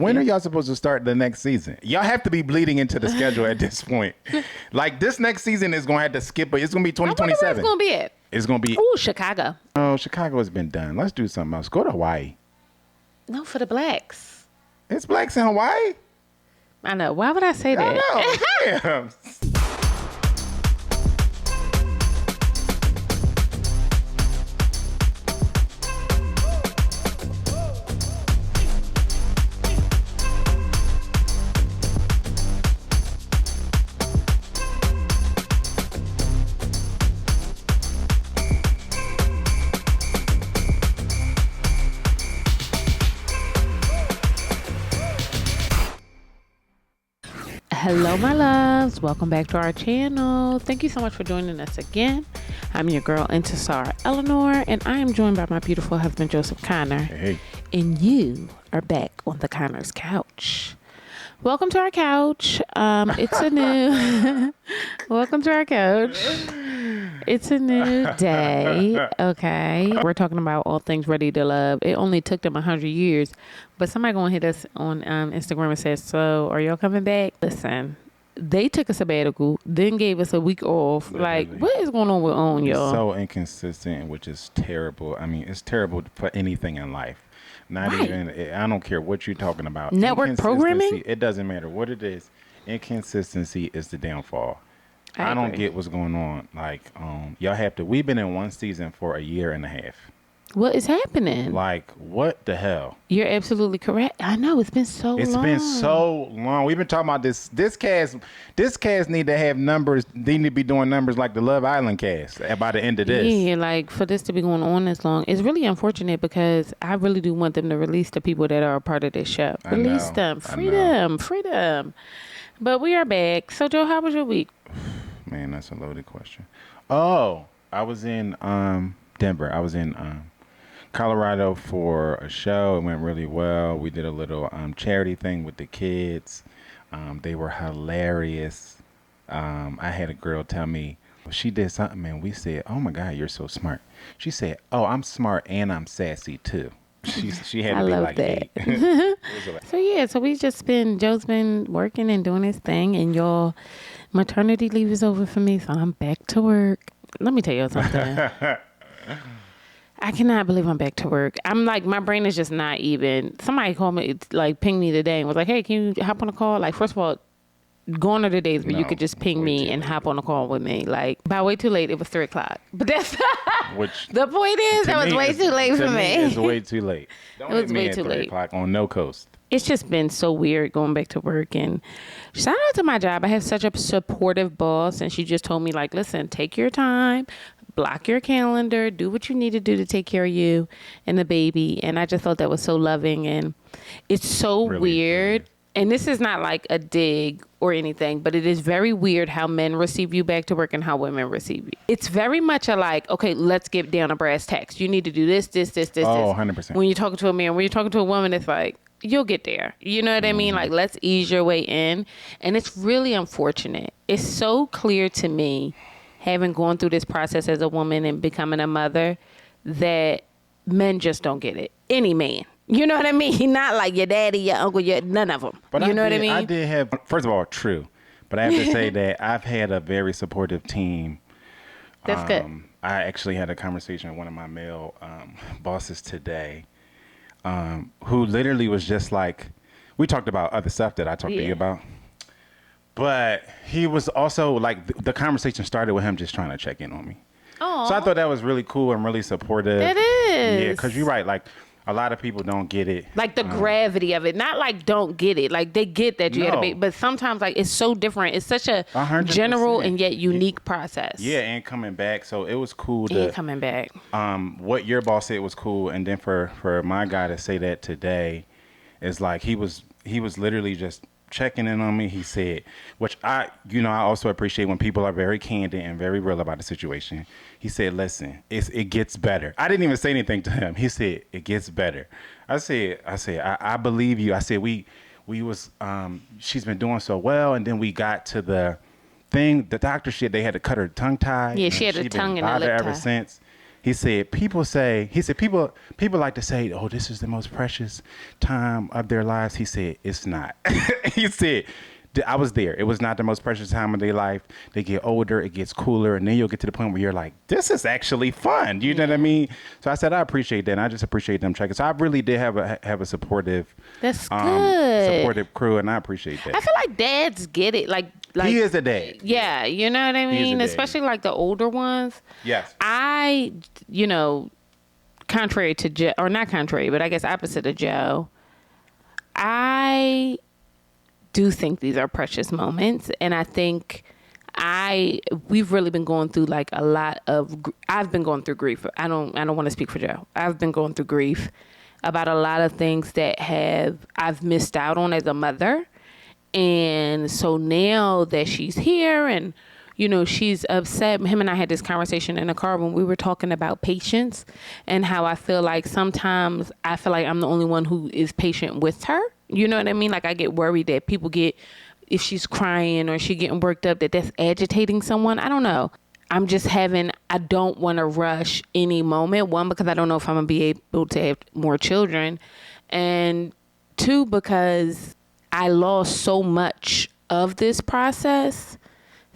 When are y'all supposed to start the next season? Y'all have to be bleeding into the schedule at this point. Like, this next season is going to have to skip. It's going to be 2027. I wonder where it's going to be at. It's going to be... Ooh, Chicago. Oh, Chicago has been done. Let's do something else. Go to Hawaii. No, for the blacks. It's blacks in Hawaii? I know. Why would I say that? I know. Damn. Hello, my loves. Welcome back to our channel. Thank you so much for joining us again. I'm your girl, Intisar Eleanor, and I am joined by my beautiful husband, Joseph Conner. Hey. And you are back on the Conner's couch. Welcome to our couch. It's a new... Welcome to our couch. It's a new day, okay? We're talking about all things Ready to Love. It only took them 100 years, but somebody gonna hit us on Instagram and says, so are y'all coming back? Listen, they took a sabbatical, then gave us a week off. Literally. Like, what is going on with OWN, y'all? So inconsistent, which is terrible. I mean, it's terrible for anything in life. Not right. even, I don't care what you're talking about. Network programming? It doesn't matter what it is. Inconsistency is the downfall. I don't get what's going on. Like, y'all have to, we've been in one season for a year and a half. What is happening? Like, what the hell? You're absolutely correct. I know, it's been so long. It's been so long. We've been talking about this cast need to have numbers. They need to be doing numbers like the Love Island cast by the end of this. Yeah, like for this to be going on this long, it's really unfortunate because I really do want them to release the people that are a part of this show. Release them. Free them. But we are back. So, Joe, how was your week? Man, that's a loaded question. Oh, I was in Denver. I was in Colorado for a show. It went really well. We did a little charity thing with the kids. They were hilarious. I had a girl tell me she did something, and we said, "Oh my God, you're so smart." She said, "Oh, I'm smart and I'm sassy too." She had to be like that. 8. So Joe's been working and doing his thing, and y'all maternity leave is over for me, so I'm back to work. Let me tell you something. I cannot believe I'm back to work. I'm like, my brain is just not even. Somebody called me, like, pinged me today and was like, hey, can you hop on a call? Like, first of all, gone are the days where you could just ping me and hop on a call with me. Like, by way too late, it was 3 o'clock. But that's the point is, that was way too late for me. It's way too late. Don't it was way too late. 3 o'clock on no coast. It's just been so weird going back to work. And shout out to my job. I have such a supportive boss, and she just told me, like, listen, take your time, block your calendar, do what you need to do to take care of you and the baby. And I just thought that was so loving. And it's so really weird. And this is not like a dig or anything, but it is very weird how men receive you back to work and how women receive you. It's very much a like, okay, let's get down to brass tacks. You need to do this. Oh, this. 100%. When you're talking to a man, when you're talking to a woman, it's like, you'll get there. You know what I mean? Like, let's ease your way in. And it's really unfortunate. It's so clear to me, having gone through this process as a woman and becoming a mother, that men just don't get it. Any man. You know what I mean? Not like your daddy, your uncle, none of them. But you know what I mean? I did have, first of all, true. But I have to say that I've had a very supportive team. That's good. I actually had a conversation with one of my male bosses today, who literally was just like, we talked about other stuff that I talked to you about. But he was also like, the conversation started with him just trying to check in on me. Aww. So I thought that was really cool and really supportive. It is. Yeah, because you're right. Like, a lot of people don't get it. Like the gravity of it. Not like don't get it. Like they get that you had a baby. But sometimes like it's so different. It's such a 100%. General and yet unique process. Yeah, and coming back. So it was cool coming back. What your boss said was cool. And then for my guy to say that today is like he was literally just checking in on me. He said, which I also appreciate when people are very candid and very real about the situation. He said, listen, it gets better. I didn't even say anything to him. He said, it gets better. I said, I believe you. I said, she's been doing so well. And then we got to the thing, the doctor shit, they had to cut her tongue tie. Yeah, she had a tongue and a lip tie. Ever since. He said, people like to say, oh, this is the most precious time of their lives. He said, it's not. He said, I was there. It was not the most precious time of their life. They get older, it gets cooler, and then you'll get to the point where you're like, this is actually fun. You know what I mean? So I said, I appreciate that. And I just appreciate them checking. So I really did have a supportive, That's good. supportive crew, and I appreciate that. I feel like dads get it. Like he is a dad. Yeah, you know what I mean? Especially like the older ones. Yes. I, contrary to Joe, or not contrary, but I guess opposite of Joe, I do think these are precious moments, and I think we've really been going through like a lot of. I've been going through grief. I don't want to speak for Joe. I've been going through grief about a lot of things that I've missed out on as a mother, and so now that she's here and she's upset. Him and I had this conversation in the car when we were talking about patience and how I feel like sometimes I feel like I'm the only one who is patient with her. You know what I mean? Like I get worried that people if she's crying or she getting worked up, that's agitating someone. I don't know. I don't want to rush any moment. One, because I don't know if I'm going to be able to have more children. And two, because I lost so much of this process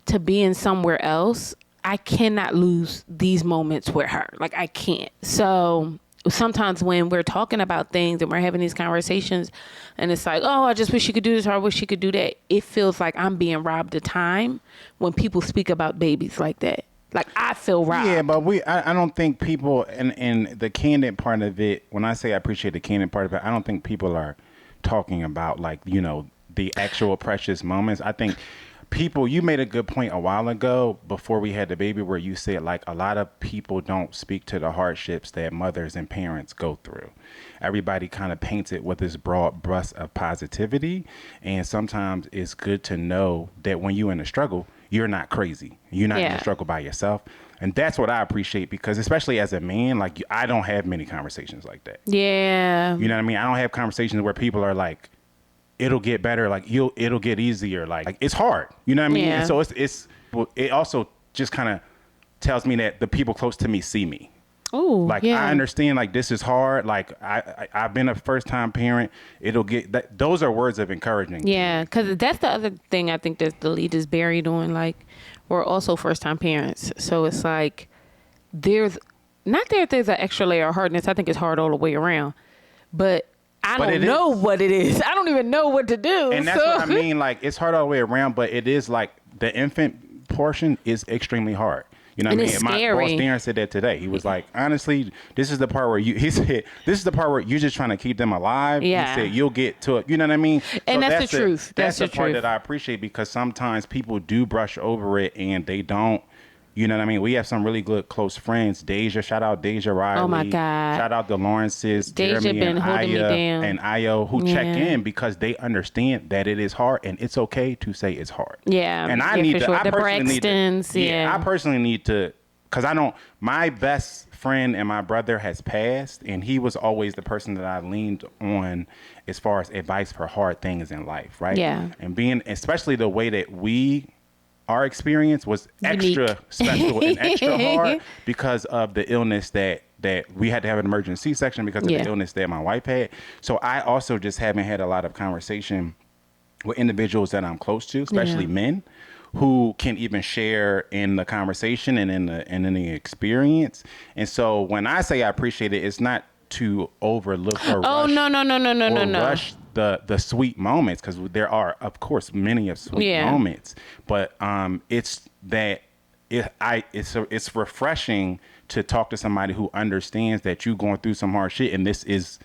to being somewhere else. I cannot lose these moments with her. Like I can't. So sometimes when we're talking about things and we're having these conversations and it's like, oh, I just wish you could do this or I wish you could do that. It feels like I'm being robbed of time when people speak about babies like that. Like I feel robbed. Yeah, but I don't think people, and the candid part of it, when I say I appreciate the candid part of it, I don't think people are talking about like, the actual precious moments. I think people, you made a good point a while ago before we had the baby where you said like a lot of people don't speak to the hardships that mothers and parents go through. Everybody kind of paints it with this broad brush of positivity. And sometimes it's good to know that when you're in a struggle, you're not crazy. You're not in a struggle by yourself. And that's what I appreciate because especially as a man, like I don't have many conversations like that. Yeah. You know what I mean? I don't have conversations where people are like, it'll get better. Like it'll get easier. Like it's hard. You know what I mean? Yeah. And so it also just kind of tells me that the people close to me see me. Oh, like I understand. Like this is hard. Like I've been a first time parent. It'll get that. Those are words of encouragement. Yeah, because that's the other thing I think that the lead is buried on. Like we're also first time parents, so it's like there's not that there's an extra layer of hardness. I think it's hard all the way around, but I don't know what it is. I don't even know what to do. And that's what I mean. Like, it's hard all the way around, but it is like the infant portion is extremely hard. You know what I mean? My boss Darren said that today. He was like, honestly, this is the part where he said, this is the part where you're just trying to keep them alive. Yeah. He said, you'll get to it. You know what I mean? And so that's the truth. That's the part that I appreciate because sometimes people do brush over it and they don't. You know what I mean? We have some really good close friends. Deja, shout out Deja Riley. Oh my God. Shout out the Lawrences, Deja Jeremy been and holding me down. and Io who check in because they understand that it is hard and it's okay to say it's hard. Yeah. And I need to, I personally need to, because my best friend and my brother has passed and he was always the person that I leaned on as far as advice for hard things in life, right? Yeah. And being, especially the way that our experience was extra special and extra hard because of the illness that we had to have an emergency C-section because of the illness that my wife had. So I also just haven't had a lot of conversation with individuals that I'm close to, especially men, who can even share in the conversation and in the experience. And so when I say I appreciate it, it's not to overlook or rush the sweet moments, because there are, of course, many of sweet moments. But it's that it's refreshing to talk to somebody who understands that you're going through some hard shit, and this is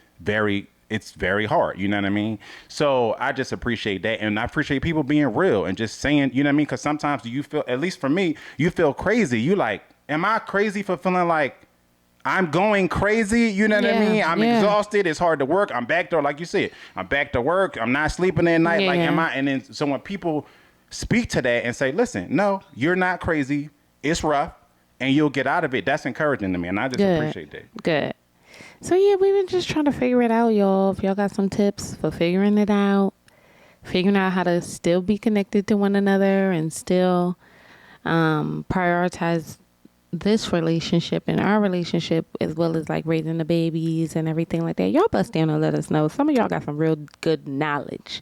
it's very hard. You know what I mean? So I just appreciate that. And I appreciate people being real and just saying, you know what I mean? Because sometimes you feel, at least for me, you feel crazy. You like, am I crazy for feeling like I'm going crazy? You know what I mean? I'm exhausted. It's hard to work. I'm back to, like you said, I'm back to work. I'm not sleeping at night. Like, am I? And then so when people speak to that and say, listen, no, you're not crazy. It's rough and you'll get out of it. That's encouraging to me. And I just appreciate that. Good. So yeah, we've been just trying to figure it out, y'all. If y'all got some tips for figuring it out, figuring out how to still be connected to one another and still prioritize this relationship and our relationship, as well as like raising the babies and everything like that, y'all bust down and let us know. Some of y'all got some real good knowledge,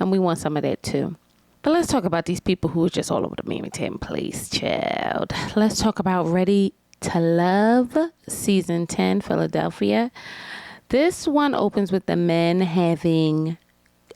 and we want some of that too. But let's talk about these people who are just all over the Birmingham place, child. Let's talk about Ready to Love, Season 10, Philadelphia. This one opens with the men having,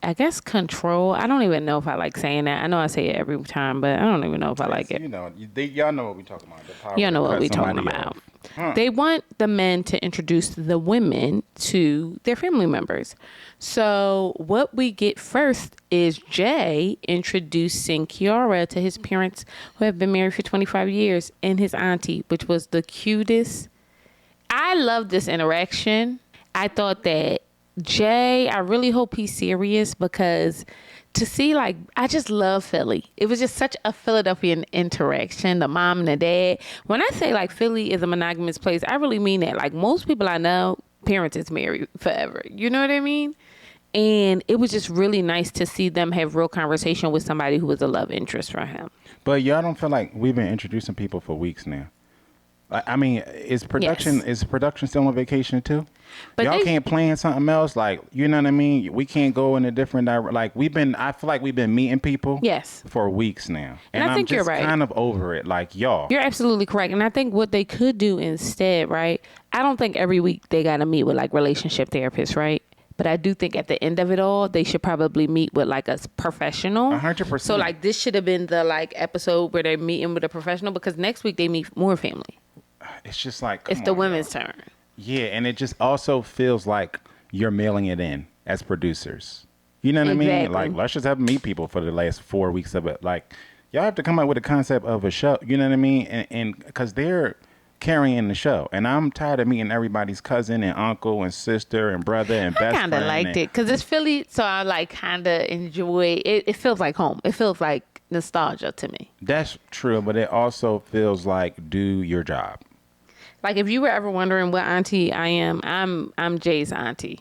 I guess, control. I don't even know if I like saying that. I know I say it every time, but I don't even know if I like it. You know, y'all know what we're talking about. The power You know to what cut we're talking somebody about. off. Huh. They want the men to introduce the women to their family members. So what we get first is Jay introducing Kiara to his parents who have been married for 25 years and his auntie, which was the cutest. I love this interaction. I thought that Jay, I really hope he's serious, because to see, like, I just love Philly. It was just such a Philadelphian interaction, the mom and the dad. When I say, like, Philly is a monogamous place, I really mean that. Like, most people I know, parents is married forever. You know what I mean? And it was just really nice to see them have real conversation with somebody who was a love interest for him. But y'all don't feel like we've been introducing people for weeks now? I mean, is production Yes. is production still on vacation too? But Y'all they- can't plan something else, like, you know what I mean? We can't go in a different like I feel like we've been meeting people Yes. for weeks now, And I think I'm you're just right. kind of over it. Like, y'all, You're absolutely correct. And I think what they could do instead, right? I don't think every week they got to meet with like relationship therapists, right? But I do think at the end of it all, they should probably meet with like a professional. 100%. So like this should have been the like episode where they're meeting with a professional, because next week they meet more family. it's just like, It's come the on, women's y'all. turn. Yeah, and it just also feels like you're mailing it in as producers. You know what I mean? Exactly. Like, let's just have meet people for the last 4 weeks of it. Like, y'all have to come up with a concept of a show. You know what I mean? And because they're carrying the show, and I'm tired of meeting everybody's cousin and uncle and sister and brother and best I friend. kind of liked it because it's Philly, so I like kind of enjoy it. It feels like home. It feels like nostalgia to me. That's true, but it also feels like do your job. Like if you were ever wondering what auntie I am, I'm Jay's auntie.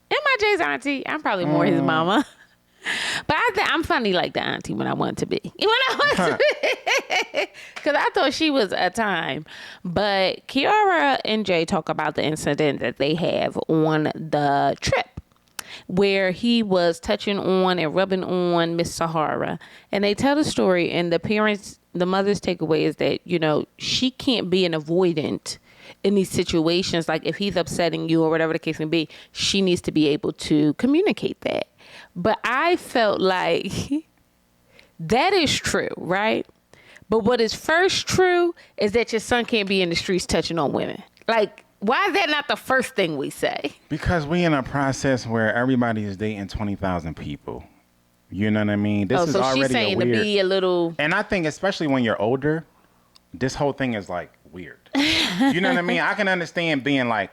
Am I Jay's auntie? I'm probably more his mama. But I'm funny like the auntie when I want to be. When I want to be. Because I thought she was a time. But Kiara and Jay talk about the incident that they have on the trip, where he was touching on and rubbing on Miss Sahara. And they tell the story, and the mother's takeaway is that, you know, she can't be an avoidant in these situations. Like if he's upsetting you or whatever the case may be, she needs to be able to communicate that. But I felt like that is true, right? But what is first true is that your son can't be in the streets touching on women. Like, why is that not the first thing we say? Because we in a process where everybody is dating 20,000 people. You know what I mean? This is so already she's saying a weird. to be a little. And I think especially when you're older, this whole thing is like weird. You know what I mean? I can understand being like,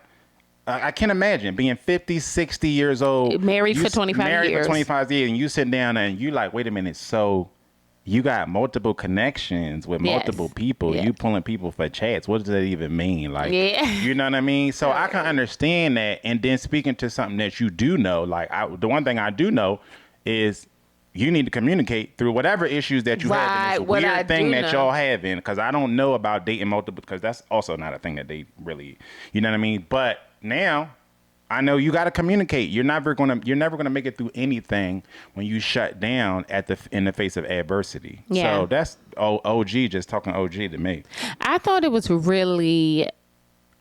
I can imagine being 50, 60 years old. Married for 25 married years. for 25 years. And you sit down and you like, wait a minute. So you got multiple connections with Yes. multiple people. Yes. You pulling people for chats. What does that even mean? Like, Yeah. you know what I mean? So I can understand that. And then speaking to something that you do know, like the one thing I do know is you need to communicate through whatever issues that you have Right, in this what weird I thing do that know. y'all having. Because I don't know about dating multiple, because that's also not a thing that they really, you know what I mean? But now I know you got to communicate. You're never gonna make it through anything when you shut down in the face of adversity. Yeah. So that's OG just talking OG to me. I thought it was really.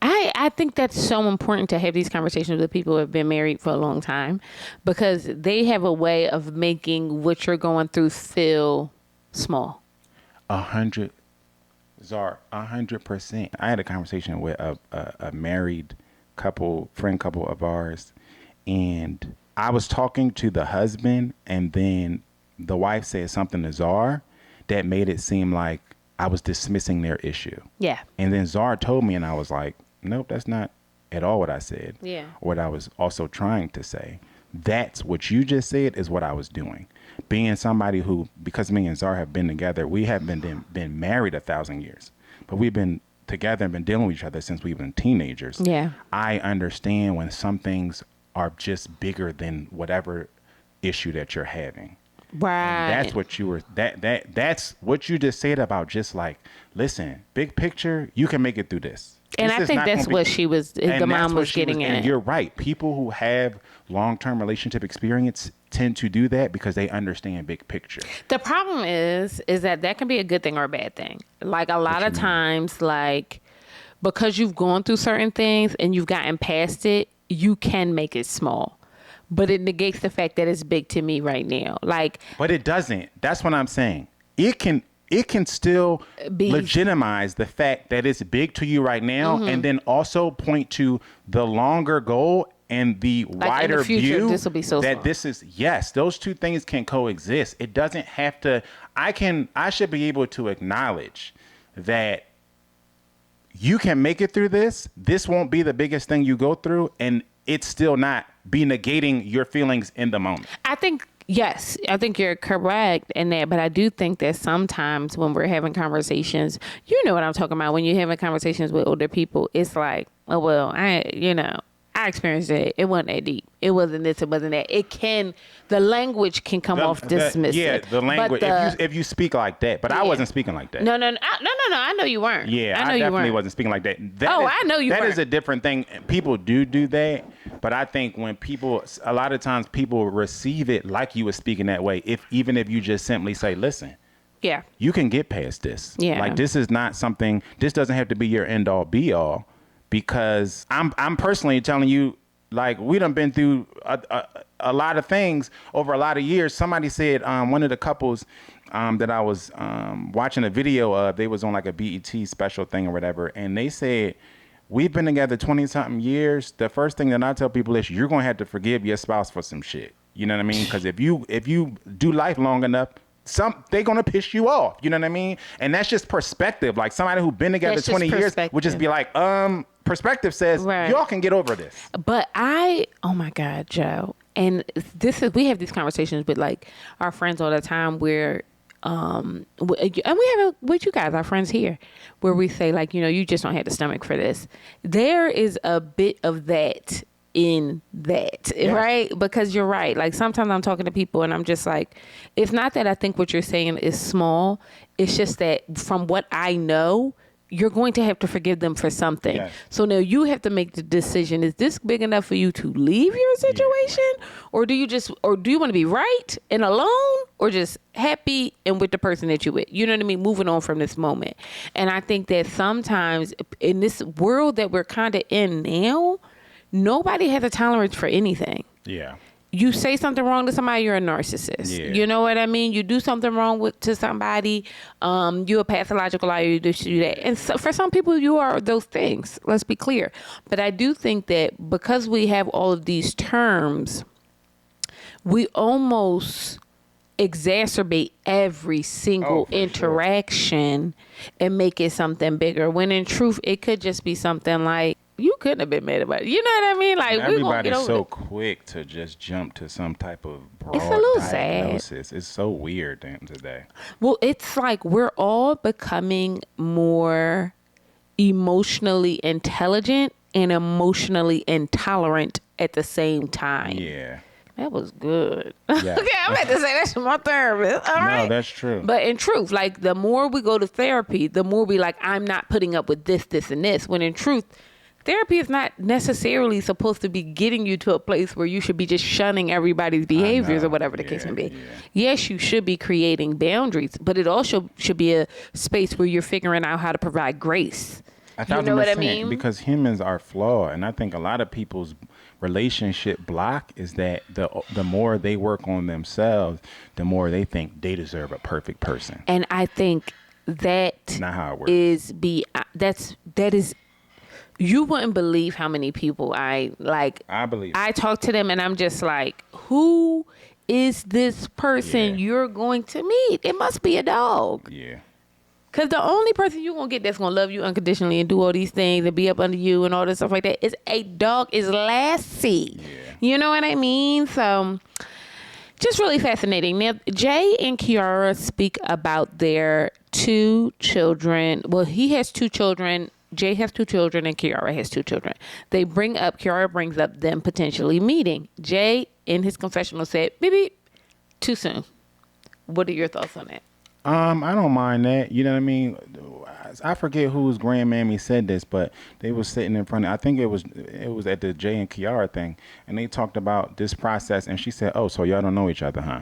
I think that's so important to have these conversations with people who have been married for a long time, because they have a way of making what you're going through feel small. 100%. 100%. I had a conversation with a married friend couple of ours, and I was talking to the husband, and then the wife said something to Zar that made it seem like I was dismissing their issue. Yeah. And then Zar told me, and I was like, nope, that's not at all what I said. Yeah. Or what I was also trying to say. That's what you just said is what I was doing. Being somebody who, because me and Zar have been together, we haven't been married 1,000 years, but we've been together and been dealing with each other since we've been teenagers. Yeah. I understand when some things are just bigger than whatever issue that you're having. Right. And that's what you were that's what you just said about just like, listen, big picture, you can make it through this. And This I is think not that's gonna what she was, the mom was getting and at. you're right. People who have long-term relationship experience tend to do that because they understand big picture. The problem is that can be a good thing or a bad thing. Like a lot of times, like because you've gone through certain things and you've gotten past it, you can make it small. But it negates the fact that it's big to me right now. Like, but it doesn't. That's what I'm saying. It can still legitimize the fact that it's big to you right now, and then also point to the longer goal and the like wider in the future, view this will be so that small. this is, yes, those two things can coexist. It doesn't have to. I should be able to acknowledge that you can make it through this. This won't be the biggest thing you go through, and it's still not be negating your feelings in the moment. I think, yes, I think you're correct in that, but I do think that sometimes when we're having conversations, you know what I'm talking about, when you're having conversations with older people, it's like, oh, well, I experienced it. It wasn't that deep. It wasn't this, it wasn't that. The language can come off dismissive. Yeah, the language, if you speak like that, but I wasn't speaking like that. No, I know you weren't. Yeah, I definitely wasn't speaking like that. I know you weren't. That is a different thing. People do that, but I think when a lot of times people receive it like you were speaking that way, even if you just simply say, listen, yeah, you can get past this. Yeah. Like, this is not something, this doesn't have to be your end all be all, because I'm personally telling you, like, we done been through a lot of things over a lot of years. Somebody said, one of the couples that I was watching a video of, they was on like a BET special thing or whatever, and they said, we've been together 20-something years. The first thing that I tell people is, you're going to have to forgive your spouse for some shit. You know what I mean? Because if you do life long enough, they're going to piss you off. You know what I mean? And that's just perspective. Like, somebody who's been together 20 years would just be like, perspective says, right, y'all can get over this. But oh my God, Joe. And we have these conversations with like our friends all the time where, and we have it with you guys, our friends here, where we say like, you just don't have the stomach for this. There is a bit of that in that, yeah, right? Because you're right. Like, sometimes I'm talking to people and I'm just like, it's not that I think what you're saying is small. It's just that from what I know, you're going to have to forgive them for something. Yes. So now you have to make the decision. Is this big enough for you to leave your situation? Yeah. Or do you want to be right and alone, or just happy and with the person that you're with? You know what I mean? Moving on from this moment. And I think that sometimes in this world that we're kind of in now, nobody has a tolerance for anything. Yeah. You say something wrong to somebody, you're a narcissist. Yeah. You know what I mean? You do something wrong to somebody, you're a pathological liar, you do that. And so for some people, you are those things. Let's be clear. But I do think that because we have all of these terms, we almost exacerbate every single interaction, sure, and make it something bigger. When in truth, it could just be something like, you couldn't have been mad about it. You know what I mean? Like, everybody's so quick to just jump to some type of broad it's a little diagnosis. Sad. It's so weird today. Well, it's like we're all becoming more emotionally intelligent and emotionally intolerant at the same time. Yeah. That was good. Yeah. Okay, I'm about to say that's my therapist. All right. No, that's true. But in truth, like, the more we go to therapy, the more we like, I'm not putting up with this, this, and this. When in truth, therapy is not necessarily supposed to be getting you to a place where you should be just shunning everybody's behaviors or whatever the case may be. Yeah. Yes, you should be creating boundaries, but it also should be a space where you're figuring out how to provide grace. You know what I mean? Because humans are flawed, and I think a lot of people's relationship block is that the more they work on themselves, the more they think they deserve a perfect person. And I think that not how it works. That is. You wouldn't believe how many people I believe. I talk to them and I'm just like, who is this person you're going to meet? It must be a dog. Yeah. Because the only person you're going to get that's going to love you unconditionally and do all these things and be up under you and all this stuff like that is a dog, is Lassie. Yeah. You know what I mean? So, just really fascinating. Now, Jay and Kiara speak about their 2 children. Well, he has 2 children. Jay has 2 children and Kiara has 2 children. Kiara brings up them potentially meeting. Jay, in his confessional, said, "Baby, too soon." What are your thoughts on that? I don't mind that. You know what I mean? I forget whose grandmammy said this, but they was sitting in front of, I think it was at the Jay and Kiara thing, and they talked about this process, and she said, "Oh, so y'all don't know each other, huh?"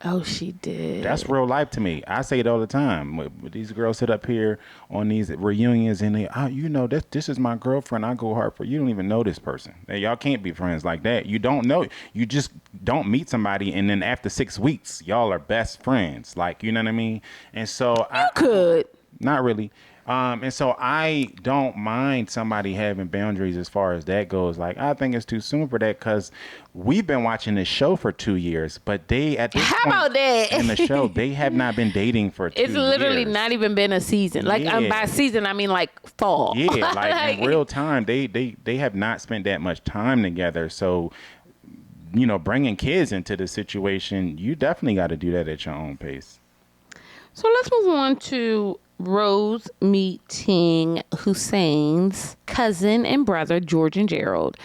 Oh, she did. That's real life to me. I say it all the time. When these girls sit up here on these reunions and they, this is my girlfriend. I go hard for you. Don't even know this person. Y'all can't be friends like that. You don't know. You just don't meet somebody, and then after 6 weeks, y'all are best friends. Like, you know what I mean? And so could. Not really. And so I don't mind somebody having boundaries as far as that goes. Like, I think it's too soon for that because we've been watching this show for 2 years, but they at this How point about that? in the show, they have not been dating for 2 years. It's literally not even been a season. Like, by season, I mean like fall. Yeah, like in real time, they have not spent that much time together. So, bringing kids into the situation, you definitely got to do that at your own pace. So let's move on to Rose meeting Hussein's cousin and brother, George and Gerald.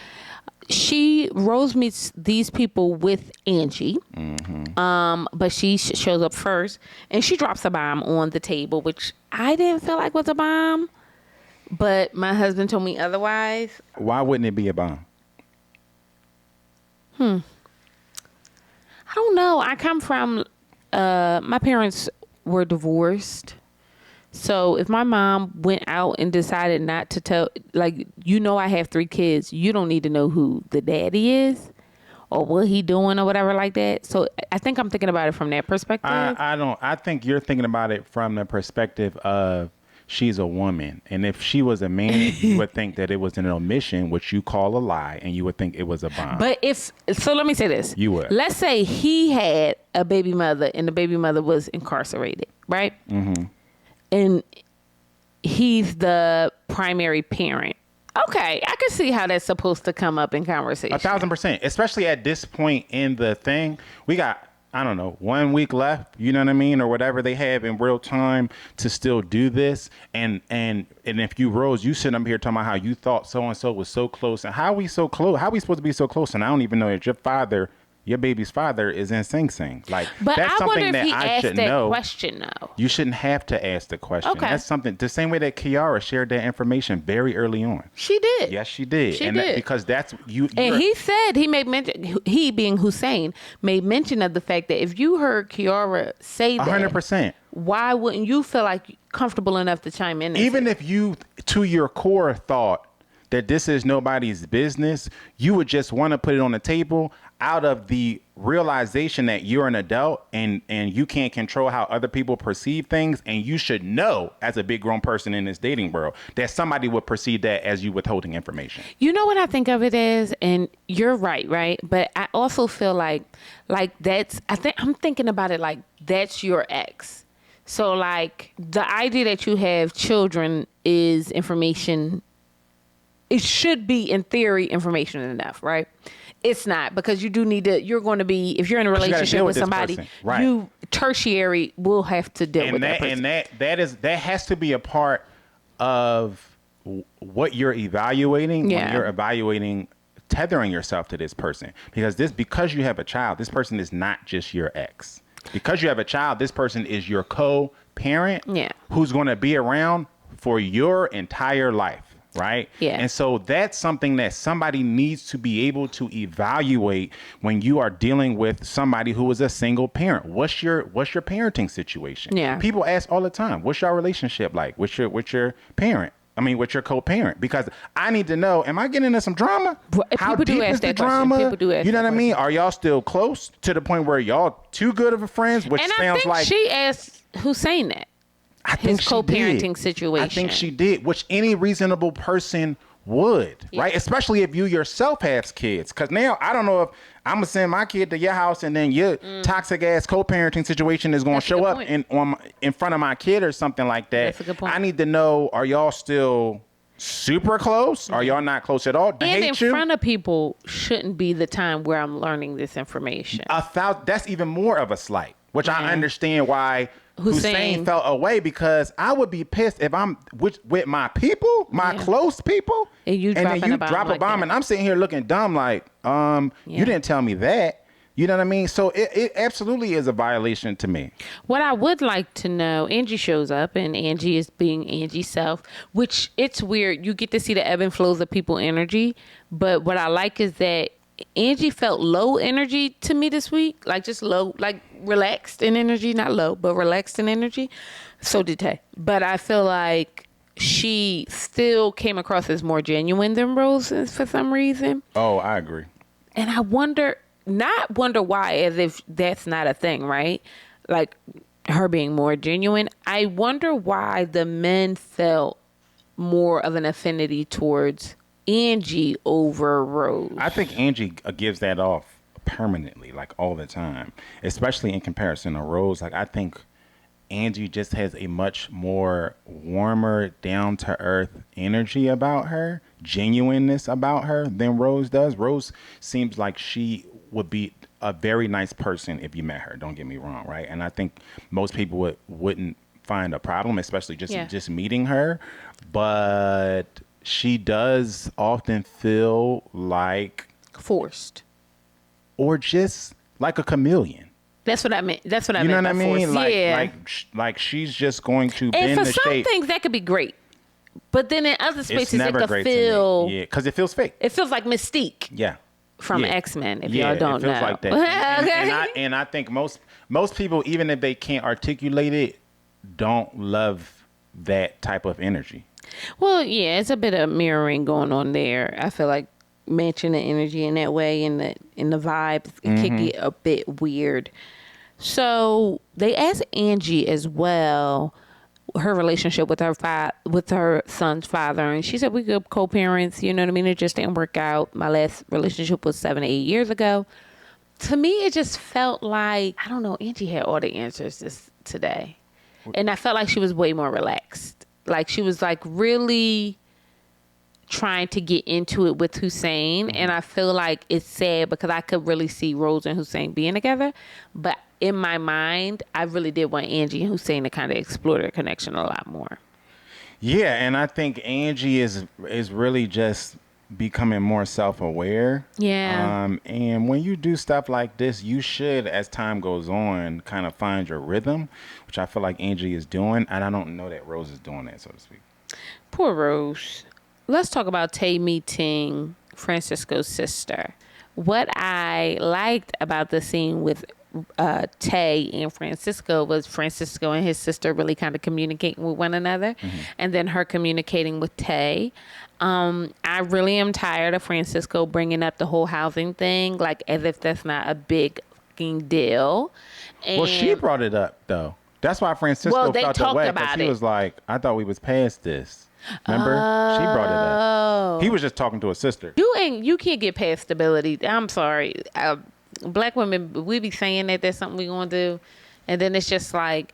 Rose meets these people with Angie, but she shows up first, and she drops a bomb on the table, which I didn't feel like was a bomb, but my husband told me otherwise. Why wouldn't it be a bomb? I don't know. I come from, my parents were divorced. So if my mom went out and decided not to tell, like, I have 3 kids, you don't need to know who the daddy is or what he doing or whatever like that. So I think I'm thinking about it from that perspective. I think you're thinking about it from the perspective of she's a woman. And if she was a man, you would think that it was an omission, which you call a lie, and you would think it was a bomb. But so let me say this. You would. Let's say he had a baby mother and the baby mother was incarcerated, right? Mm-hmm. And he's the primary parent. Okay, I can see how that's supposed to come up in conversation. 1,000%. Especially at this point in the thing. We got, I don't know, 1 week left, you know what I mean? Or whatever they have in real time to still do this. And if you, Rose, you sitting up here talking about how you thought so-and-so was so close. And how are we so close? How are we supposed to be so close? And I don't even know that your baby's father is in Sing Sing. Like, but that's I something wonder if that he I asked should that know. question, though. You shouldn't have to ask the question. Okay. That's something, the same way that Kiara shared that information very early on. She did. Yes, she did. She did. Because that's you. And he said, he made mention, he being Hussein, made mention of the fact that if you heard Kiara say that, 100%. why wouldn't you feel like comfortable enough to chime in? Even if you, to your core, thought that this is nobody's business, you would just want to put it on the table out of the realization that you're an adult and you can't control how other people perceive things. And you should know, as a big grown person in this dating world, that somebody would perceive that as you withholding information. You know what I think of it as? And you're right? But I also feel like I'm thinking about it like that's your ex. So like the idea that you have children is information. It should be, in theory, information enough, right? It's not, because you do need to, you're going to be, if you're in a relationship with somebody, right, you tertiary will have to deal with that person. And that has to be a part of what you're evaluating when you're evaluating tethering yourself to this person. Because you have a child, this person is not just your ex. Because you have a child, this person is your co-parent who's going to be around for your entire life. Right. Yeah. And so that's something that somebody needs to be able to evaluate when you are dealing with somebody who is a single parent. What's your parenting situation? Yeah. People ask all the time, what's your relationship like with your parent? I mean, with your co-parent, because I need to know, am I getting into some drama? How deep is the drama? People do ask you know what I mean? question. Are y'all still close to the point where y'all too good of a friends? Which and sounds I think like she asked Hussein that. I think his co-parenting situation. I think she did, which any reasonable person would, right? Especially if you yourself have kids. Because now I don't know if I'm gonna send my kid to your house and then your toxic ass co-parenting situation is gonna show up in front of my kid or something like that. That's a good point. I need to know: are y'all still super close? Are y'all not close at all? And in front of people shouldn't be the time where I'm learning this information. That's even more of a slight, which I understand why Hussein felt away, because I would be pissed if I'm with my people, my close people, and then you drop a bomb and I'm sitting here looking dumb like, you didn't tell me that. You know what I mean? So it absolutely is a violation to me. What I would like to know, Angie shows up and Angie is being Angie's self, which it's weird. You get to see the ebb and flows of people's energy. But what I like is that Angie felt low energy to me this week. Like just low, like relaxed in energy, not low, but relaxed in energy. So did Tay. But I feel like she still came across as more genuine than Rose for some reason. Oh, I agree. And I wonder why, as if that's not a thing, right? Like her being more genuine. I wonder why the men felt more of an affinity towards Angie over Rose. I think Angie gives that off permanently, like all the time, especially in comparison to Rose. Like I think Angie just has a much more warmer, down to earth energy about her, genuineness about her than Rose does. Rose seems like she would be a very nice person if you met her. Don't get me wrong, right? And I think most people wouldn't find a problem, especially just meeting her. But she does often feel like forced, or just like a chameleon. That's what I meant. That's what I meant. You know what I mean? Forced. Like she's just going to and bend for the some shape. things that could be great, but then in other It's spaces it never could great feel. to me. Yeah, because it feels fake. It feels like Mystique. Yeah. From Yeah. X-Men, if Yeah, y'all don't it feels know. like that. And I think most people, even if they can't articulate it, don't love that type of energy. Well, yeah, it's a bit of mirroring going on there. I feel like matching the energy in that way and the vibes, it could get a bit weird. So they asked Angie as well her relationship with her son's father, and she said we good co-parents. You know what I mean? It just didn't work out. My last relationship was 7 to 8 years ago. To me, it just felt like, I don't know. Angie had all the answers today, and I felt like she was way more relaxed. Like she was like really trying to get into it with Hussein, and I feel like it's sad because I could really see Rose and Hussein being together, but in my mind, I really did want Angie and Hussein to kind of explore their connection a lot more. Yeah, and I think Angie is really just becoming more self-aware. Yeah. And when you do stuff like this, you should, as time goes on, kind of find your rhythm, which I feel like Angie is doing, and I don't know that Rose is doing that, so to speak. Poor Rose. Let's talk about Tay meeting Francisco's sister. What I liked about the scene with Tay and Francisco was Francisco and his sister really kind of communicating with one another, and then her communicating with Tay. I really am tired of Francisco bringing up the whole housing thing, like as if that's not a big fucking deal. And Well, she brought it up, though. That's why Francisco Well, they felt that talked way, about because he it. was like, I thought we was past this. Remember? She brought it up. He was just talking to his sister. You can't get past stability. I'm sorry. Black women, we be saying that that's something we gonna do, and then it's just like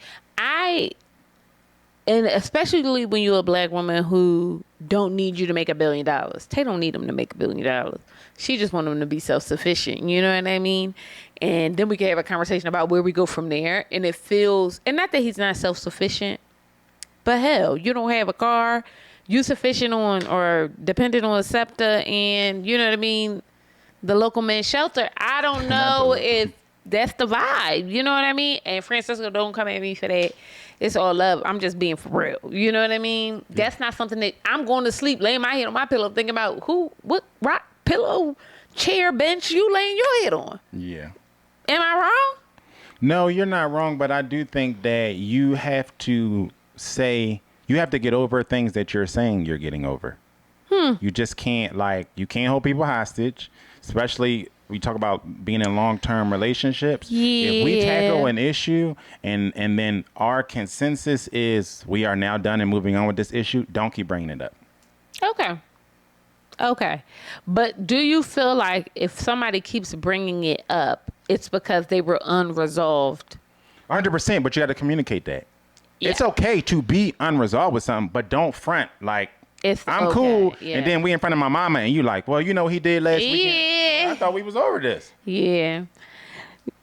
and especially when you're a black woman who don't need you to make $1 billion. Tay don't need them to make $1 billion. She just want them to be self-sufficient. You know what I mean? And then we can have a conversation about where we go from there. And it feels, and not that he's not self-sufficient, but hell, you don't have a car, you sufficient on or dependent on a SEPTA, and you know what I mean, the local men's shelter. I don't know if that's the vibe. You know what I mean? And Francisco, don't come at me for that. It's all love. I'm just being for real. You know what I mean? Yeah. That's not something that I'm going to sleep, laying my head on my pillow, thinking about what rock, pillow, chair, bench you laying your head on. Yeah. Am I wrong? No, you're not wrong, but I do think that you have to get over things that you're saying you're getting over. You just can't, you can't hold people hostage, especially we talk about being in long-term relationships. Yeah. If we tackle an issue and then our consensus is we are now done and moving on with this issue, don't keep bringing it up. Okay. But do you feel like if somebody keeps bringing it up, it's because they were unresolved? 100%, but you got to communicate that. Yeah. It's okay to be unresolved with something, but don't front I'm okay, cool, yeah. and then we in front of my mama, and you like, well, you know what he did last weekend. I thought we was over this. Yeah,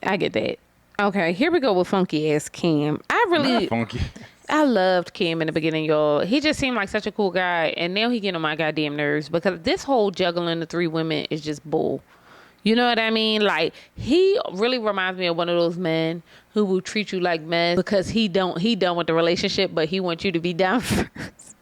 I get that. Okay, here we go with funky ass Cam. Not funky. I loved Cam in the beginning, y'all. He just seemed like such a cool guy, and now he getting on my goddamn nerves because this whole juggling the 3 women is just bull. You know what I mean? Like, he really reminds me of one of those men who will treat you like mess because he done with the relationship, but he wants you to be done first.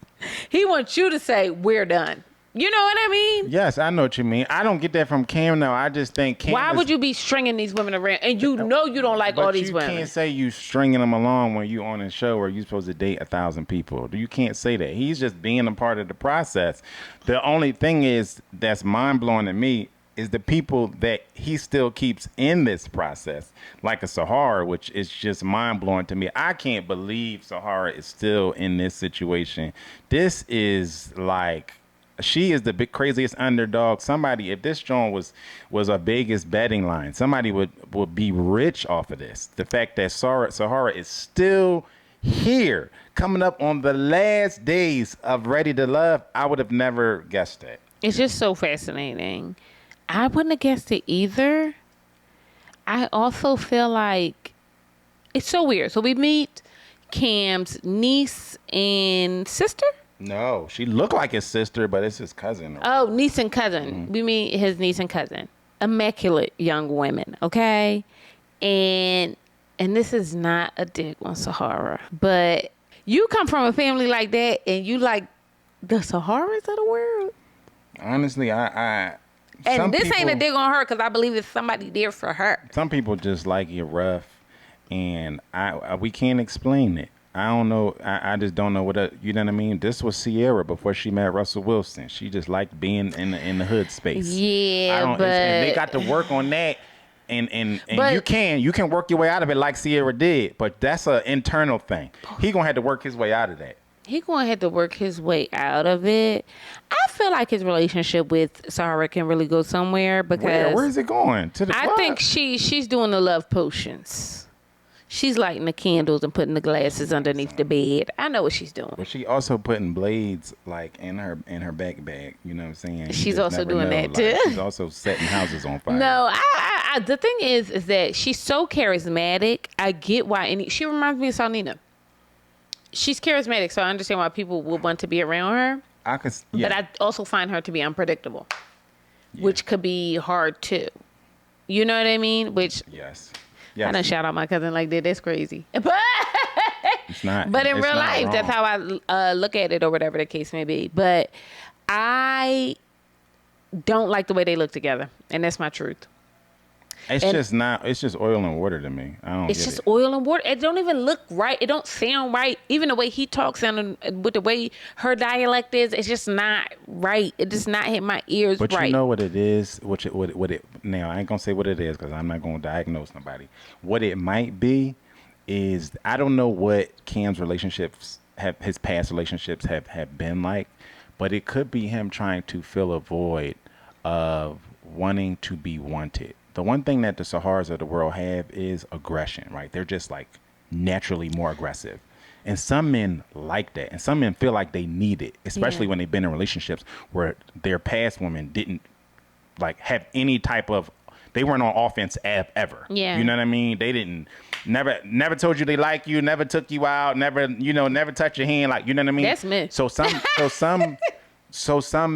He wants you to say, we're done. You know what I mean? Yes, I know what you mean. I don't get that from Cam, though. I just think Cam Why would you be stringing these women around? And you know you don't like all these women. But you can't say you stringing them along when you on a show where you supposed to date 1,000 people. You can't say that. He's just being a part of the process. The only thing is that's mind-blowing to me is the people that he still keeps in this process, like a Sahara, which is just mind-blowing to me. I can't believe Sahara is still in this situation. This is like... She is the big craziest underdog. Somebody, if this joint was a biggest betting line, somebody would be rich off of this. The fact that Sahara is still here, coming up on the last days of Ready to Love, I would have never guessed that. It's just so fascinating. I wouldn't have guessed it either. I also feel like it's so weird. So we meet Cam's niece and sister. No, she looked like his sister, but it's his cousin. Oh, niece and cousin. Mm-hmm. We meet his niece and cousin. Immaculate young women, okay? And this is not a dig on Sahara, but you come from a family like that and you like the Saharas of the world? Honestly, I and this ain't a dig on her because I believe there's somebody there for her. Some people just like it rough, and we can't explain it. I don't know. I just don't know you know what I mean? This was Sierra before she met Russell Wilson. She just liked being in the hood space. Yeah, but and they got to work on that, and you can work your way out of it like Sierra did, but that's an internal thing. He gonna have to work his way out of that. He gonna have to work his way out of it. I feel like his relationship with Sahara can really go somewhere because where is it going? To the club? I think she's doing the love potions. She's lighting the candles and putting the glasses underneath the bed. I know what she's doing. But she also putting blades like in her back bag. You know what I'm saying? She's also doing that too. She's also setting houses on fire. No, I the thing is that she's so charismatic. I get why. She reminds me of Salnina. She's charismatic, so I understand why people would want to be around her. But I also find her to be unpredictable, which could be hard too. You know what I mean? Yes. I done shout out my cousin like that. That's crazy. But it's not. But in real life, wrong. that's how I look at it, or whatever the case may be. But I don't like the way they look together, and that's my truth. It's just oil and water to me. I don't. It's just oil and water. It don't even look right. It don't sound right. Even the way he talks and with the way her dialect is, it's just not right. It does not hit my ears right. But you know what it is? What it now, I ain't going to say what it is because I'm not going to diagnose nobody. What it might be is, I don't know what Cam's relationships his past relationships have been like, but it could be him trying to fill a void of wanting to be wanted. The one thing that the Saharas of the world have is aggression, right? They're just like naturally more aggressive. And some men like that. And some men feel like they need it, especially when they've been in relationships where their past women didn't like have any type of, they weren't on offense ever. Yeah. You know what I mean? They didn't, never told you they like you, never took you out, never touch your hand. Like, you know what I mean? That's me. So some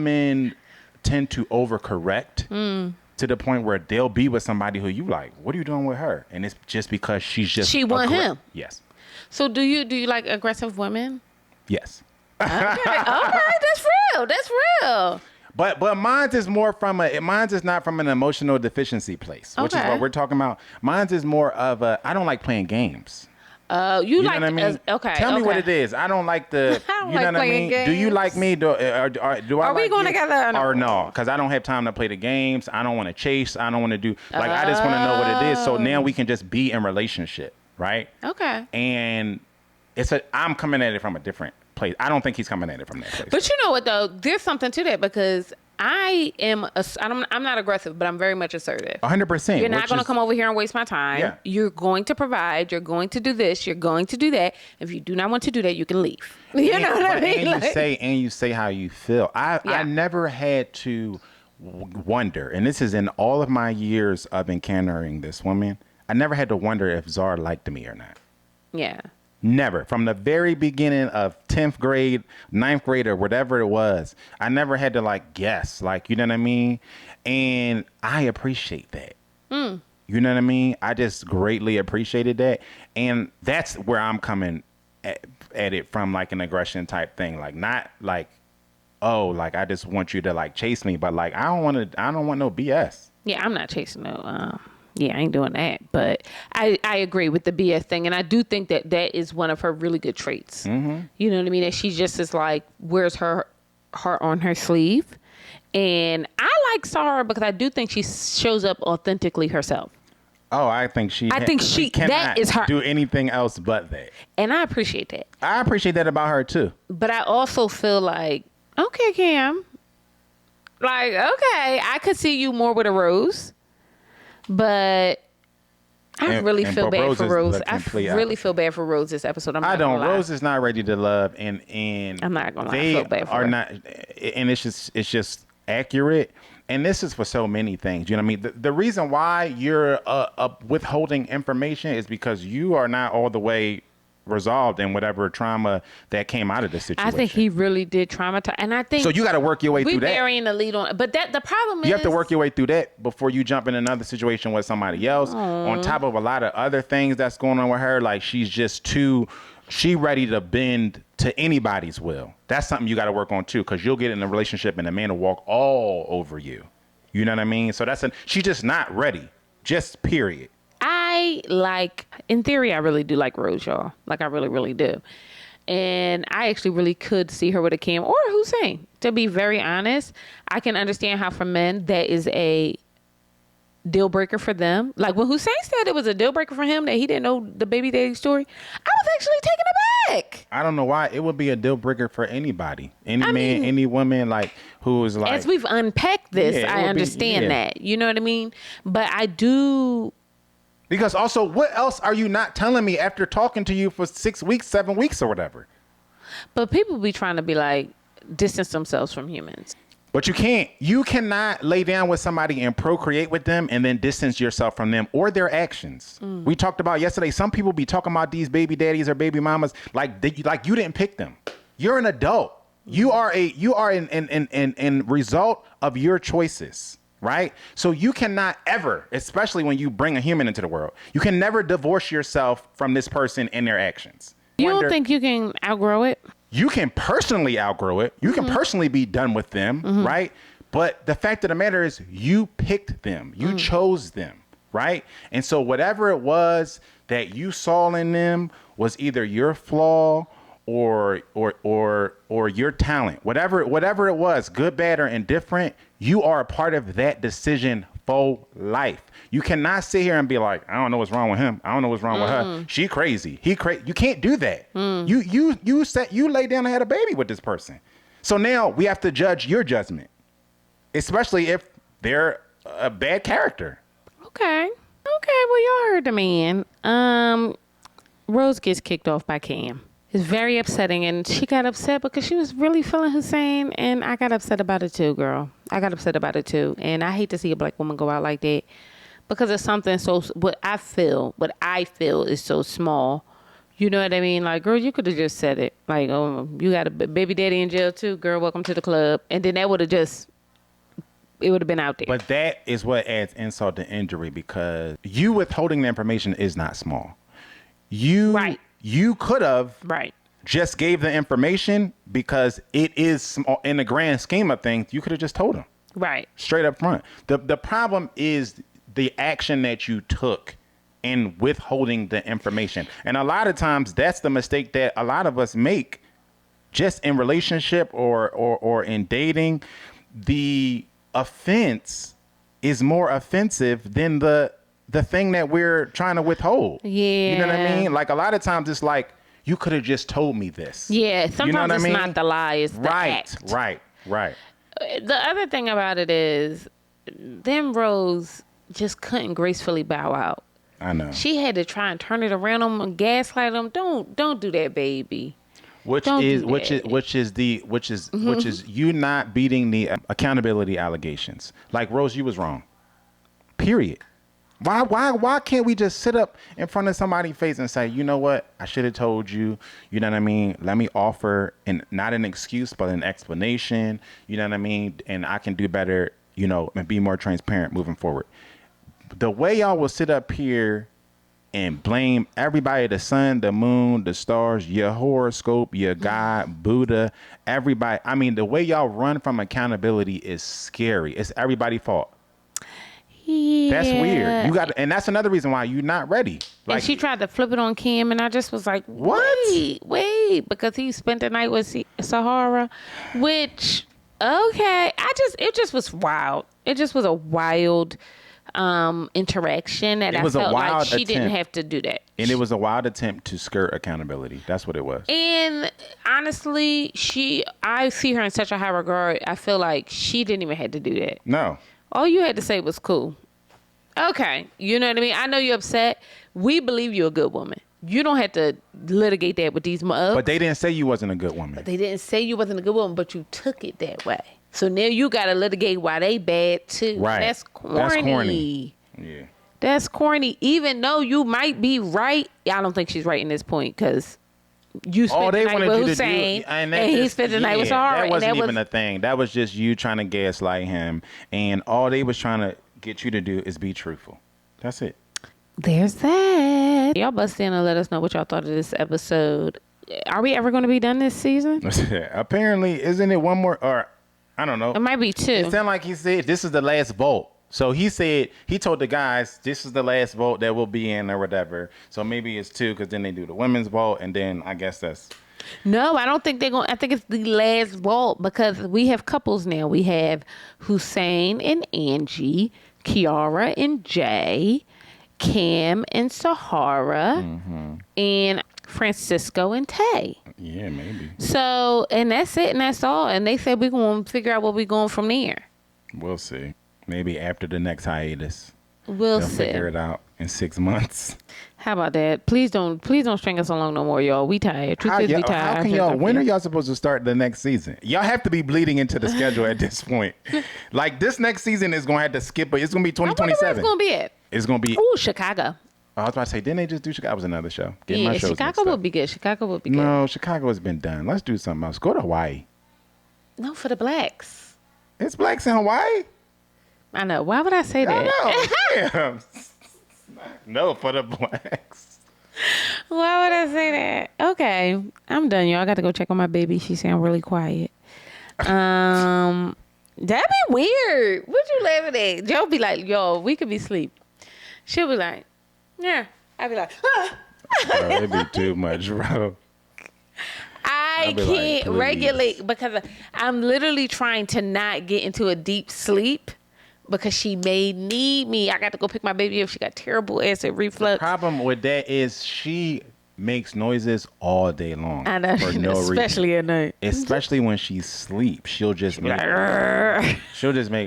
men tend to overcorrect. To the point where they'll be with somebody who you like, what are you doing with her? And it's just because she want him. Yes. So do you like aggressive women? Yes. Okay. All right, that's real. That's real. But mine's is not from an emotional deficiency place, which is what we're talking about. Mine's is more of I don't like playing games. You know like what I mean? Okay. Tell me what it is. I don't like the. I don't you know like what I mean? games. Do you like me? Do I? Are we going together or no? Because I don't have time to play the games. I don't want to chase. I don't want to do I just want to know what it is. So now we can just be in relationship, right? Okay. And I'm coming at it from a different place. I don't think he's coming at it from that place. But you know what though? There's something to that because I'm not aggressive, but I'm very much assertive. 100%. You're not going to come over here and waste my time. Yeah. You're going to provide. You're going to do this. You're going to do that. If you do not want to do that, you can leave. You know what I mean? And you say how you feel. I never had to wonder, and this is in all of my years of encountering this woman, I never had to wonder if Zar liked me or not. Yeah. Never. From the very beginning of 10th grade, 9th grade, or whatever it was, I never had to like guess, like, you know what I mean? And I appreciate that. You know what I mean? I just greatly appreciated that. And that's where I'm coming at it from, like an aggression type thing. Like, not like, oh, like I just want you to like chase me, but like I don't want no BS. Yeah, I'm not chasing no. Yeah, I ain't doing that. But I agree with the BS thing, and I do think that is one of her really good traits. Mm-hmm. You know what I mean? That she just is like wears her heart on her sleeve, and I like Sarah because I do think she shows up authentically herself. Oh, I think she cannot that is her do anything else but that, and I appreciate that. I appreciate that about her too. But I also feel like, okay, Cam, like, okay, I could see you more with a Rose, but I really feel bad for Rose. I really feel bad for Rose this episode. I don't. Rose is not ready to love, and I'm not gonna lie. I they feel bad for are her. not, and it's just accurate. And this is for so many things. You know what I mean? The reason why you're withholding information is because you are not all the way resolved in whatever trauma that came out of this situation. I think he really did traumatize, and I think so. You got to work your way through that. We're burying the lead on, but the problem is you have to work your way through that before you jump in another situation with somebody else. On top of a lot of other things that's going on with her, like she ready to bend to anybody's will. That's something you got to work on too, because you'll get in a relationship and a man will walk all over you. You know what I mean? So she's just not ready. Just period. In theory, I really do like Rose, y'all. Like, I really, really do. And I actually really could see her with a Cam or a Hussein. To be very honest, I can understand how for men that is a deal breaker for them. Like when Hussein said it was a deal breaker for him that he didn't know the baby daddy story, I was actually taken aback. I don't know why it would be a deal breaker for anybody, man, any woman, like who is like. As we've unpacked this, I understand that. You know what I mean? But I do. Because also, what else are you not telling me after talking to you for 6 weeks, 7 weeks, or whatever? But people be trying to be like distance themselves from humans. But you can't. You cannot lay down with somebody and procreate with them and then distance yourself from them or their actions. We talked about yesterday. Some people be talking about these baby daddies or baby mamas like you didn't pick them. You're an adult. You are an result of your choices. Right? So you cannot ever, especially when you bring a human into the world, you can never divorce yourself from this person and their actions. You don't think you can outgrow it? You can personally outgrow it. You can personally be done with them, right? But the fact of the matter is you picked them. You chose them, right? And so whatever it was that you saw in them was either your flaw or your talent. Whatever it was, good, bad, or indifferent, you are a part of that decision for life. You cannot sit here and be like, I don't know what's wrong with him. I don't know what's wrong with her. She crazy. He crazy. You can't do that. You lay down and had a baby with this person. So now we have to judge your judgment, especially if they're a bad character. Okay. Well, y'all heard the man. Rose gets kicked off by Cam. It's very upsetting, and she got upset because she was really feeling Hussein, and I got upset about it too, girl. I got upset about it too, and I hate to see a black woman go out like that because it's something so. What I feel is so small. You know what I mean? Like, girl, you could have just said it. Like, oh, you got a baby daddy in jail too, girl. Welcome to the club, and then that would have it would have been out there. But that is what adds insult to injury because you withholding the information is not small. You could have just gave the information because it is small in the grand scheme of things. You could have just told him straight up front. The problem is the action that you took in withholding the information. And a lot of times that's the mistake that a lot of us make just in relationship or in dating. The offense is more offensive than the thing that we're trying to withhold. Yeah. You know what I mean? Like a lot of times it's like, you could have just told me this. Yeah. Sometimes you know what it's I mean? not the lie, it's the act. Right. The other thing about it is, then Rose just couldn't gracefully bow out. I know. She had to try and turn it around on him and gaslight him. Don't do that, baby. Which is you not beating the accountability allegations. Like, Rose, you was wrong. Period. Why can't we just sit up in front of somebody's face and say, you know what? I should have told you. You know what I mean? Let me offer not an excuse, but an explanation. You know what I mean? And I can do better, you know, and be more transparent moving forward. The way y'all will sit up here and blame everybody, the sun, the moon, the stars, your horoscope, your God, Buddha, everybody. I mean, the way y'all run from accountability is scary. It's everybody's fault. Yeah. That's weird. You got, and that's another reason why you're not ready. Like, and she tried to flip it on Kim, and I just was like, what? Wait, because he spent the night with Sahara, which, okay, it just was wild. It just was a wild interaction that I felt like she didn't have to do that. And it was a wild attempt to skirt accountability. That's what it was. And honestly, I see her in such a high regard. I feel like she didn't even have to do that. No. All you had to say was cool. Okay. You know what I mean? I know you're upset. We believe you're a good woman. You don't have to litigate that with these mugs. But they didn't say you wasn't a good woman. But they didn't say you wasn't a good woman, but you took it that way. So now you got to litigate why they bad too. Right. That's corny. That's corny. Yeah. That's corny. Even though you might be right. I don't think she's right in this point because you spent the night with Hussein and he spent the night with Sahara. That wasn't even a thing. That was just you trying to gaslight him. And all they was trying to get you to do is be truthful. That's it. There's that. Y'all bust in and let us know what y'all thought of this episode. Are we ever going to be done this season? Apparently, isn't it one more? Or I don't know. It might be two. It sounded like he said this is the last vote. So he told the guys this is the last vote that we'll be in or whatever. So maybe it's two because then they do the women's vote and then I guess that's. No, I don't think they're going. I think it's the last vote because we have couples now. We have Hussein and Angie, Kiara and Jay, Kim and Sahara, and Francisco and Tay. Yeah, maybe. So, and that's it, and that's all. And they said we're going to figure out where we're going from there. We'll see. Maybe after the next hiatus. They'll figure it out in 6 months. How about that? Please don't string us along no more, y'all. We tired. Truth is, we tired. How can y'all? When are y'all supposed to start the next season? Y'all have to be bleeding into the schedule at this point. Like this next season is going to have to skip, but it's going to be 2027. It's going to be it. It's going to be. Ooh, Chicago. I was about to say, didn't they just do Chicago? That was another show. Yeah, Chicago would be good. Chicago would be good. No, Chicago has been done. Let's do something else. Go to Hawaii. No, for the blacks. It's blacks in Hawaii? I know. Why would I say that? I know. Damn. No, for the blacks. Why would I say that? Okay. I'm done, y'all. I got to go check on my baby. She sound really quiet. That'd be weird. What you laughing at? Joe be like, yo, we could be asleep. She'll be like, yeah. I'd be like, ah. Bro, it'd be too much, bro. I can't regulate because I'm literally trying to not get into a deep sleep because she may need me. I got to go pick my baby up. She got terrible acid reflux. The problem with that is she makes noises all day long. I know, for no especially reason. at night. Especially when she sleeps, she'll just make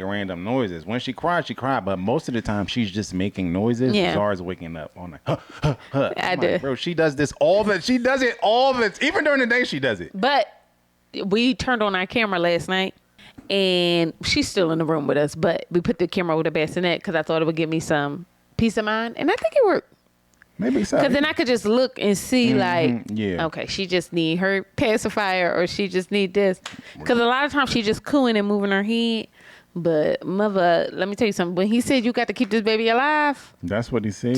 random noises. When she cries, but most of the time she's just making noises. Yeah. Zar's waking up on like, I do. Bro, she does this all the. She does it all the. Even during the day, she does it. But we turned on our camera last night, and she's still in the room with us. But we put the camera with a bassinet because I thought it would give me some peace of mind, and I think it worked. Maybe so. Because then I could just look and see, yeah. Okay, she just need her pacifier or she just need this. Because a lot of times she just cooing and moving her head. But mother, let me tell you something. When he said you got to keep this baby alive. That's what he said.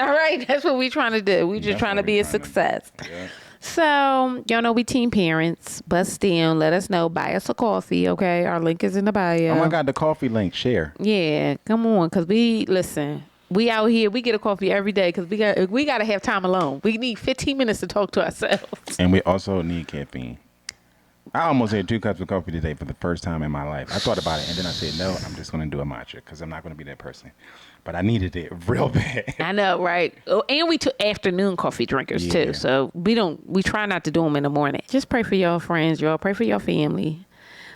All right, that's what we trying to do. We just trying to be a success. Yeah. So, y'all know we teen parents. Bust in, let us know. Buy us a coffee, okay? Our link is in the bio. Oh my God, the coffee link, share. Yeah, come on, because we out here, we get a coffee every day because we got to have time alone. We need 15 minutes to talk to ourselves. And we also need caffeine. I almost had 2 cups of coffee today for the first time in my life. I thought about it, and then I said, no, I'm just going to do a matcha because I'm not going to be that person. But I needed it real bad. I know, right? Oh, and we took afternoon coffee drinkers, too. So we try not to do them in the morning. Just pray for your friends, y'all. Pray for your family.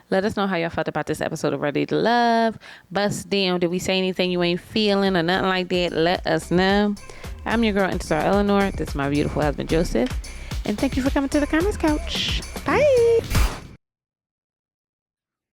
Let us know how y'all felt about this episode of Ready to Love. Bust down. Did we say anything you ain't feeling or nothing like that? Let us know. I'm your girl, Zar Eleanor. This is my beautiful husband, Joseph. And thank you for coming to the Comments Couch. Bye.